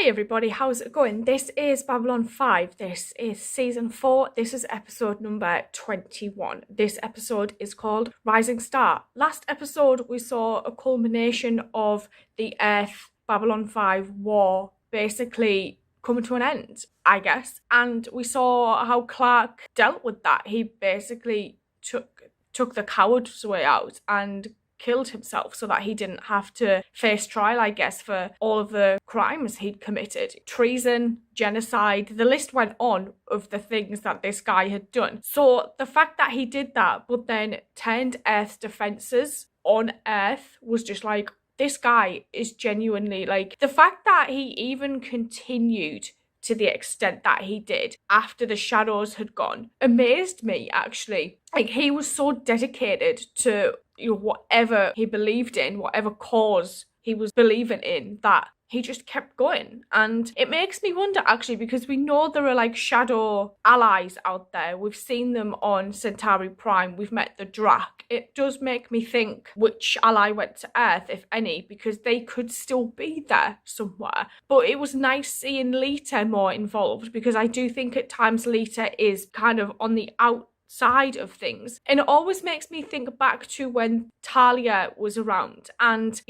Hey everybody, how's it going? This is Babylon 5. This is season 4. This is episode number 21. This episode is called Rising Star. Last episode we saw a culmination of the Earth Babylon 5 war basically coming to an end, I guess. And we saw how Clark dealt with that. He basically took the coward's way out and killed himself so that he didn't have to face trial, I guess, for all of the crimes he'd committed. Treason, genocide, the list went on of the things that this guy had done. So the fact that he did that but then turned Earth's defenses on Earth was just like, this guy is genuinely like, the fact that he even continued to the extent that he did after the shadows had gone amazed me, actually. Like, he was so dedicated to whatever he believed in, whatever cause he was believing in, that he just kept going. And it makes me wonder, actually, because we know there are like shadow allies out there. We've seen them on Centauri Prime. We've met the Drac. It does make me think which ally went to Earth, if any, because they could still be there somewhere. But it was nice seeing Lita more involved, because I do think at times Lita is kind of on the outside of things. And it always makes me think back to when Talia was around and,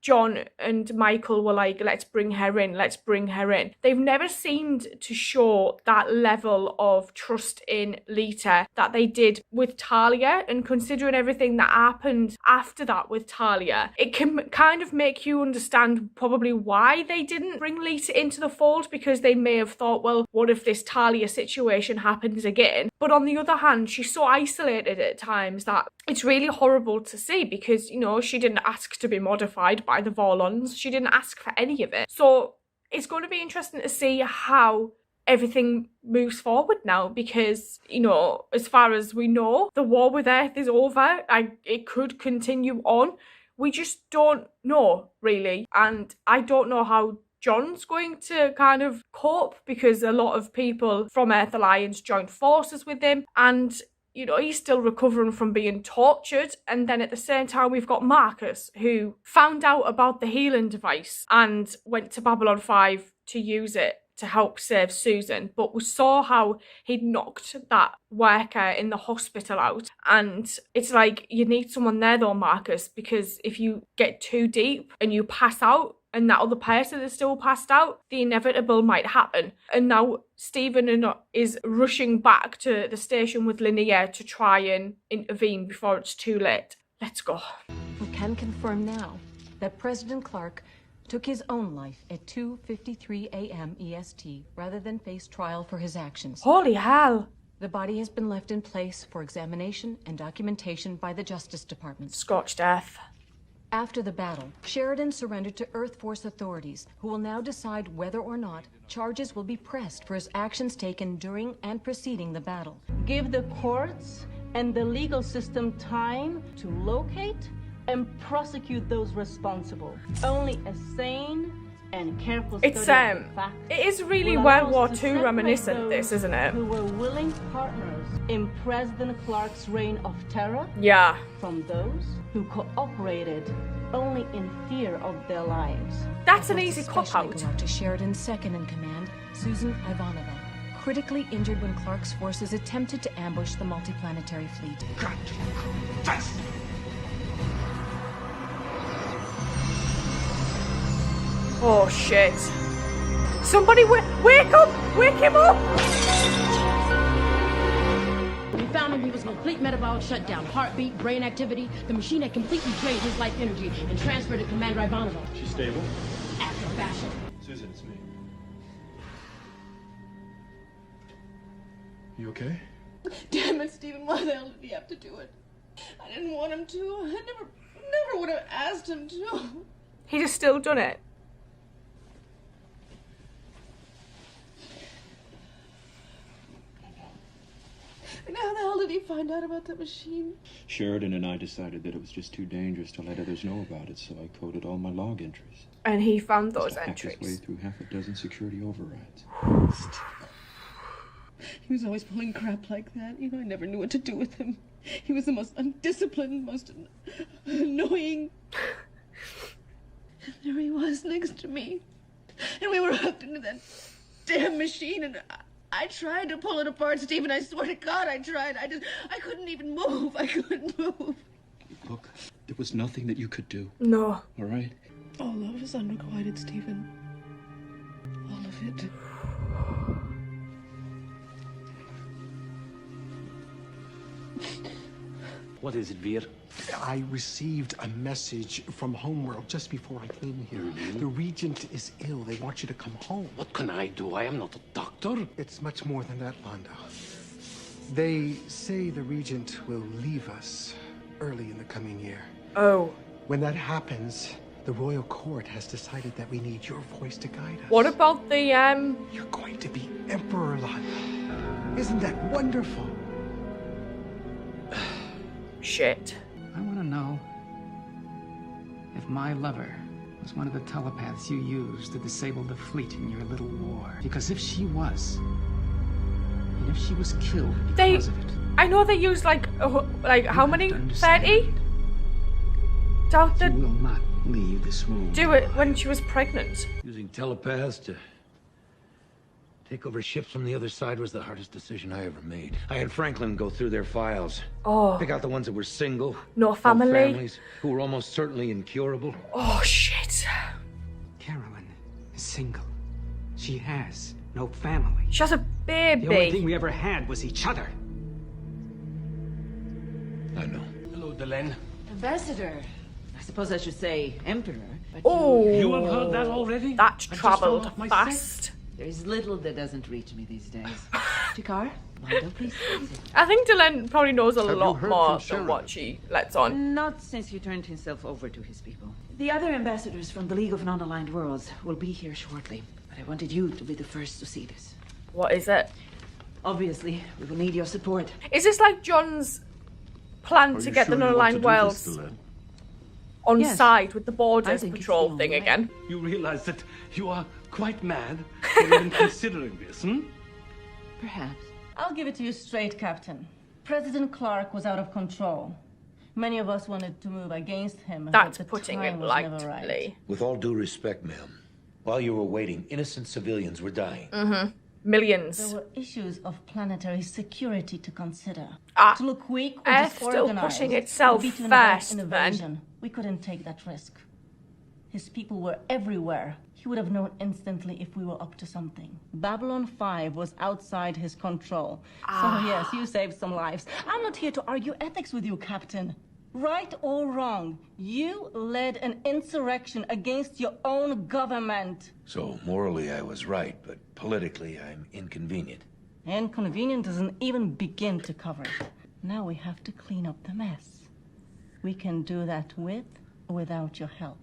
John and Michael were like, let's bring her in. They've never seemed to show that level of trust in Lita that they did with Talia. And considering everything that happened after that with Talia, it can kind of make you understand probably why they didn't bring Lita into the fold, because they may have thought, well, what if this Talia situation happens again? But on the other hand, she's so isolated at times that it's really horrible to see, because, she didn't ask to be modified by the Vorlons. She didn't ask for any of it. So it's going to be interesting to see how everything moves forward now, because, as far as we know, the war with Earth is over. It could continue on. We just don't know, really. And I don't know how John's going to kind of cope, because a lot of people from Earth Alliance joined forces with him, and he's still recovering from being tortured. And then at the same time, we've got Marcus, who found out about the healing device and went to Babylon 5 to use it to help save Susan. But we saw how he'd knocked that worker in the hospital out. And it's like, you need someone there though, Marcus, because if you get too deep and you pass out, and that other person is still passed out, the inevitable might happen. And now Stephen is rushing back to the station with Linnea to try and intervene before it's too late. Let's go. We can confirm now that President Clark took his own life at 2:53 a.m. EST rather than face trial for his actions. Holy hell. The body has been left in place for examination and documentation by the Justice Department. Scorched earth. After the battle, Sheridan surrendered to Earth Force authorities, who will now decide whether or not charges will be pressed for his actions taken during and preceding the battle. Give the courts and the legal system time to locate and prosecute those responsible. Only a sane and careful study of the facts it is really World War II reminiscent, this, isn't it? Who were willing partners in President Clark's reign of terror? Yeah. From those who cooperated only in fear of their lives. That's an easy cop-out. Go out to Sheridan's second in command, Susan Ivanova, critically injured when Clark's forces attempted to ambush the multiplanetary fleet. Got to fast. Oh shit. Somebody wake up! Wake him up! We found him. He was a complete metabolic shutdown. Heartbeat, brain activity. The machine had completely drained his life energy and transferred it to Commander Ivanova. She's stable? After fashion. Susan, it's me. You okay? Damn it, Stephen, why the hell did he have to do it? I didn't want him to. I never would have asked him to. He just still done it. And how the hell did he find out about that machine? Sheridan and I decided that it was just too dangerous to let others know about it, so I coded all my log entries. And he found those Just hacked his way entries. through half a dozen security overrides. He was always pulling crap like that. I never knew what to do with him. He was the most undisciplined, most annoying. And there he was next to me. And we were hooked into that damn machine, and I tried to pull it apart, Stephen. I swear to God, I tried. I couldn't even move. I couldn't move. Look, there was nothing that you could do. No. All right? All love is unrequited, Stephen. All of it. What is it, Veer? I received a message from Homeworld just before I came here. The Regent is ill. They want you to come home. What can I do? I am not a doctor. It's much more than that, Lando. They say the Regent will leave us early in the coming year. Oh. When that happens, the Royal Court has decided that we need your voice to guide us. What about the, You're going to be Emperor, Lando. Isn't that wonderful? Shit. I want to know if my lover was one of the telepaths you used to disable the fleet in your little war. Because if she was, and if she was killed because of it, I know they used like how many? 30? Doubt you that will not leave this room. do it when she was pregnant. Using telepaths to take over ships from the other side was the hardest decision I ever made. I had Franklin go through their files. Oh. Pick out the ones that were single. No no family. families, who were almost certainly incurable. Oh shit. Carolyn is single. She has no family. She has a baby. The only thing we ever had was each other. I know. Hello, Delenn. Ambassador. I suppose I should say Emperor. But Oh. You have heard that already? That I just travelled fell off my fast. there's little that doesn't reach me these days. Jakar, Mondo, please. I think Dylan probably knows a you lot heard more from than Sheridan? what she lets on. Not since he turned himself over to his people. The other ambassadors from the League of Non-Aligned Worlds will be here shortly. But I wanted you to be the first to see this. What is it? Obviously, we will need your support. Is this like John's plan to get the non-aligned worlds on Yes. side with the I borders think it's patrol the thing only way. again? You realize that you are quite mad for even considering this, hmm? Perhaps. I'll give it to you straight, Captain. President Clark was out of control. Many of us wanted to move against him. but That's the putting time it was never right. lightly. With all due respect, ma'am, while you were waiting, innocent civilians were dying. Millions. There were issues of planetary security to consider. Ah, To look weak or Earth's still disorganized pushing itself would be to invite first, an then. invasion. We couldn't take that risk. His people were everywhere. He would have known instantly if we were up to something. Babylon 5 was outside his control. So yes, you saved some lives. I'm not here to argue ethics with you, Captain. Right or wrong, you led an insurrection against your own government. So morally I was right, but politically I'm inconvenient. Inconvenient doesn't even begin to cover it. Now we have to clean up the mess. We can do that with or without your help.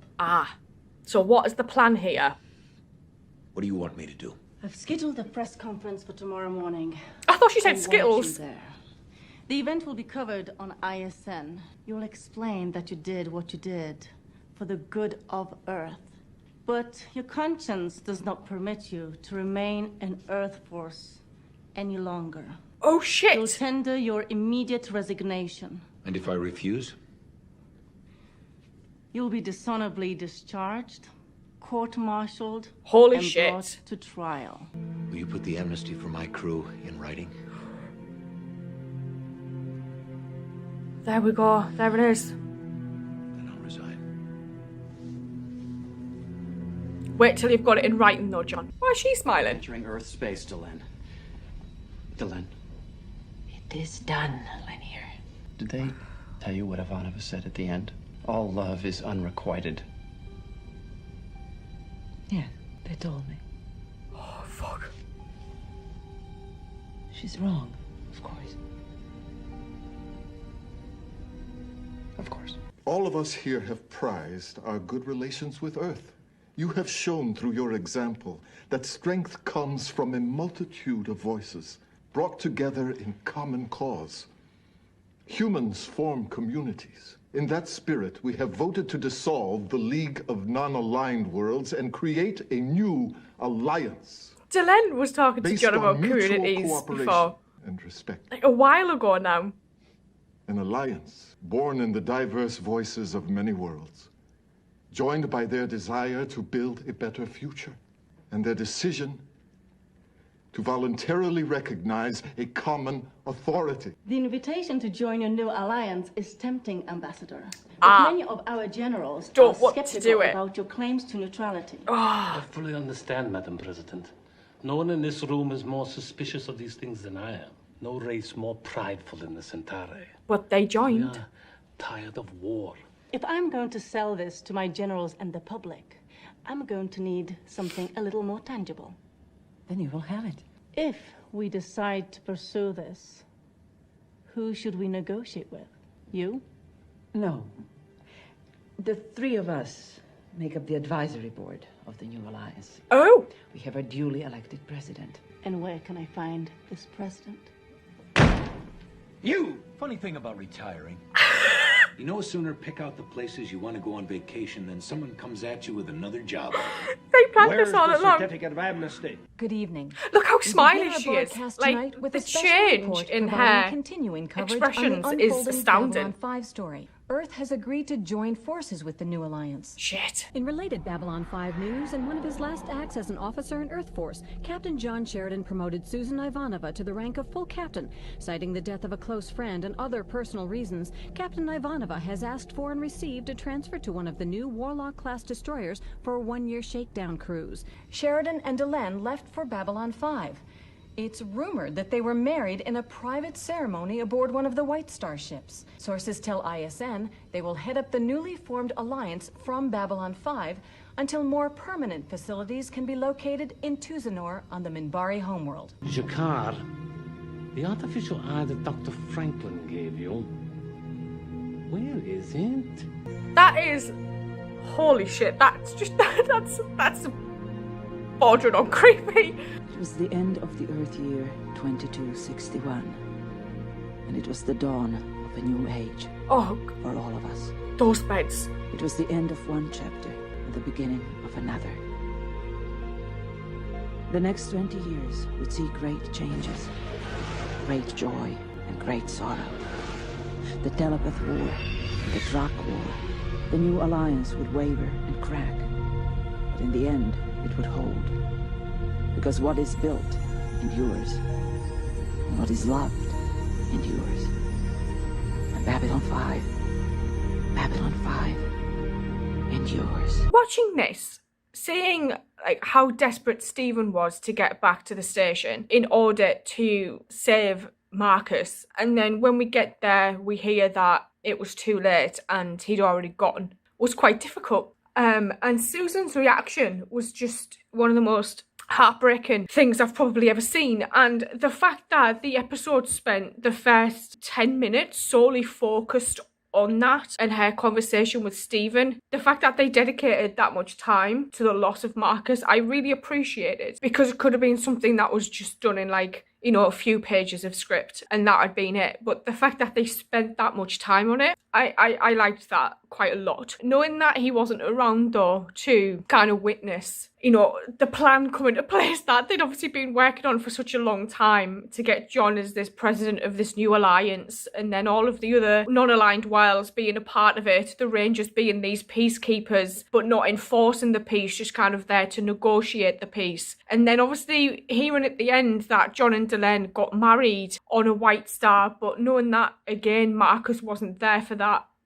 So what is the plan here? What do you want me to do? I've scheduled a press conference for tomorrow morning. I thought she I said want Skittles. you there. The event will be covered on ISN. You'll explain that you did what you did for the good of Earth. But your conscience does not permit you to remain an Earth force any longer. Oh You'll shit. tender your immediate resignation. And if I refuse? You'll be dishonorably discharged, court-martialed, Holy and shit. brought to trial. Will you put the amnesty for my crew in writing? There we go. There it is. Then I'll resign. Wait till you've got it in writing though, John. Why is she smiling? Entering Earth space, Delenn. Delenn, It is done, Lanier. did they tell you what Ivanova said at the end? All love is unrequited. Yeah, they told me. Oh fuck. She's wrong, of course. Of course. All of us here have prized our good relations with Earth. You have shown through your example that strength comes from a multitude of voices brought together in common cause. Humans form communities. In that spirit, we have voted to dissolve the League of Non-Aligned Worlds and create a new alliance Delenn was talking to based John about on mutual communities cooperation before. and respect. Like a while ago now. An alliance born in the diverse voices of many worlds, joined by their desire to build a better future. and their decision to voluntarily recognize a common authority. The invitation to join your new alliance is tempting, Ambassador. But many of our generals are skeptical about your claims to neutrality. I fully understand, Madam President. No one in this room is more suspicious of these things than I am. No race more prideful than the Centauri. But they joined. We are tired of war. If I'm going to sell this to my generals and the public, I'm going to need something a little more tangible. Then you will have it. If we decide to pursue this, who should we negotiate with? You? No. The three of us make up the advisory board of the new alliance. Oh! We have a duly elected president. And where can I find this president? You! Funny thing about retiring. You no sooner pick out the places you want to go on vacation than someone comes at you with another job. They planned this all along. Certificate of amnesty? Good evening. Look how We smiley begin our she is. broadcast Like, tonight with the a special change report in providing her continuing coverage expressions on the is unfolding astounding. Babylon 5 story. Earth has agreed to join forces with the new alliance. Shit. In related Babylon 5 news, in one of his last acts as an officer in Earth Force, Captain John Sheridan promoted Susan Ivanova to the rank of full captain. Citing the death of a close friend and other personal reasons, Captain Ivanova has asked for and received a transfer to one of the new Warlock-class destroyers for a one-year shakedown cruise. Sheridan and Delenn left for Babylon 5. It's rumored that they were married in a private ceremony aboard one of the White Star ships. Sources tell ISN they will head up the newly formed alliance from Babylon 5 until more permanent facilities can be located in Tuzanor on the Minbari homeworld. Jakar, the artificial eye that Dr. Franklin gave you, where is it? That is... Holy shit, that's just... That's bordering on creepy. It was the end of the Earth year 2261. And it was the dawn of a new age. Oh. For all of us. Those beds. It was the end of one chapter and the beginning of another. The next 20 years would see great changes. Great joy and great sorrow. The Telepath War and the Drak War. The new alliance would waver and crack. But in the end, it would hold. Because what is built endures. And what is loved endures. And Babylon 5 endures. Watching this, seeing like how desperate Stephen was to get back to the station in order to save Marcus, and then when we get there we hear that it was too late and he'd already gone, was quite difficult. And Susan's reaction was just one of the most heartbreaking things I've probably ever seen. And the fact that the episode spent the first 10 minutes solely focused on that and her conversation with Stephen, the fact that they dedicated that much time to the loss of Marcus, I really appreciated, because it could have been something that was just done in like, you know, a few pages of script and that had been it. But the fact that they spent that much time on it, I liked that quite a lot. Knowing that he wasn't around though to kind of witness, you know, the plan come into place that they'd obviously been working on for such a long time to get John as this president of this new alliance, and then all of the other non-aligned worlds being a part of it, the Rangers being these peacekeepers but not enforcing the peace, just kind of there to negotiate the peace. And then obviously hearing at the end that John and Delenn got married on a White Star, but knowing that again Marcus wasn't there for that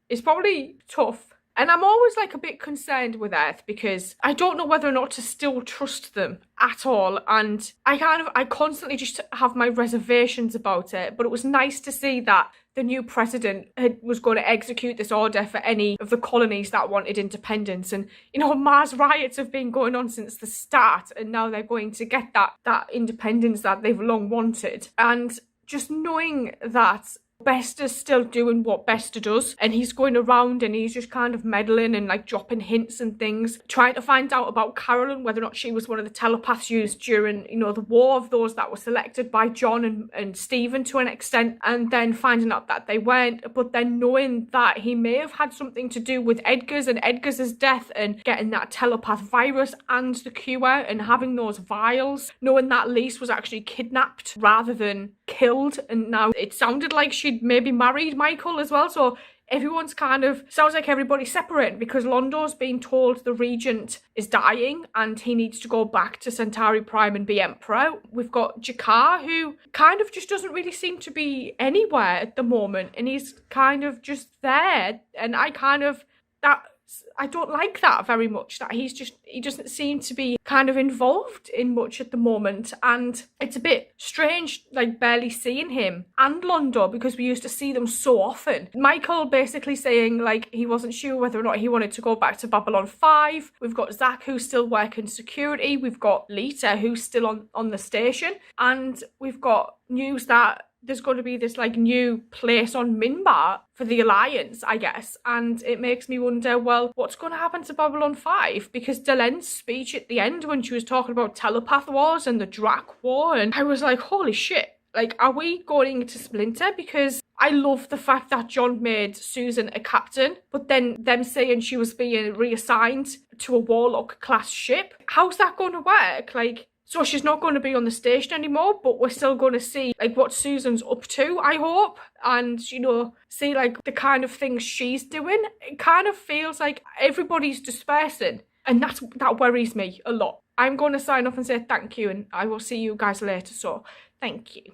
is probably tough. And I'm always like a bit concerned with Earth because I don't know whether or not to still trust them at all. And I constantly just have my reservations about it. But it was nice to see that the new president was going to execute this order for any of the colonies that wanted independence. And, you know, Mars riots have been going on since the start. And now they're going to get that independence that they've long wanted. And just knowing that Bester's still doing what Bester does, and he's going around and he's just kind of meddling and like dropping hints and things, trying to find out about Carolyn, whether or not she was one of the telepaths used during, you know, the war of those that were selected by John and Stephen to an extent, and then finding out that they weren't, but then knowing that he may have had something to do with Edgar's death and getting that telepath virus and the cure and having those vials, knowing that Lise was actually kidnapped rather than killed, and now it sounded like she'd maybe married Michael as well. So everyone's kind of, sounds like everybody's separated because Londo's been told the Regent is dying and he needs to go back to Centauri Prime and be Emperor. We've got Jakar, who kind of just doesn't really seem to be anywhere at the moment, and he's kind of just there, and I don't like that very much, that he doesn't seem to be kind of involved in much at the moment, and it's a bit strange, like, barely seeing him and Londo, because we used to see them so often. Michael basically saying, like, he wasn't sure whether or not he wanted to go back to Babylon 5. We've got Zach, who's still working security. We've got Lita, who's still on the station, and we've got news that there's going to be this, like, new place on Minbar for the Alliance, I guess. And it makes me wonder, well, what's going to happen to Babylon 5? Because Delen's speech at the end when she was talking about telepath wars and the Drac war, and I was like, holy shit. Like, are we going to Splinter? Because I love the fact that John made Susan a captain, but then them saying she was being reassigned to a Warlock class ship. How's that going to work? Like, so she's not going to be on the station anymore, but we're still going to see, like, what Susan's up to, I hope. And, you know, see, like, the kind of things she's doing. It kind of feels like everybody's dispersing. And that worries me a lot. I'm going to sign off and say thank you, and I will see you guys later. So, thank you.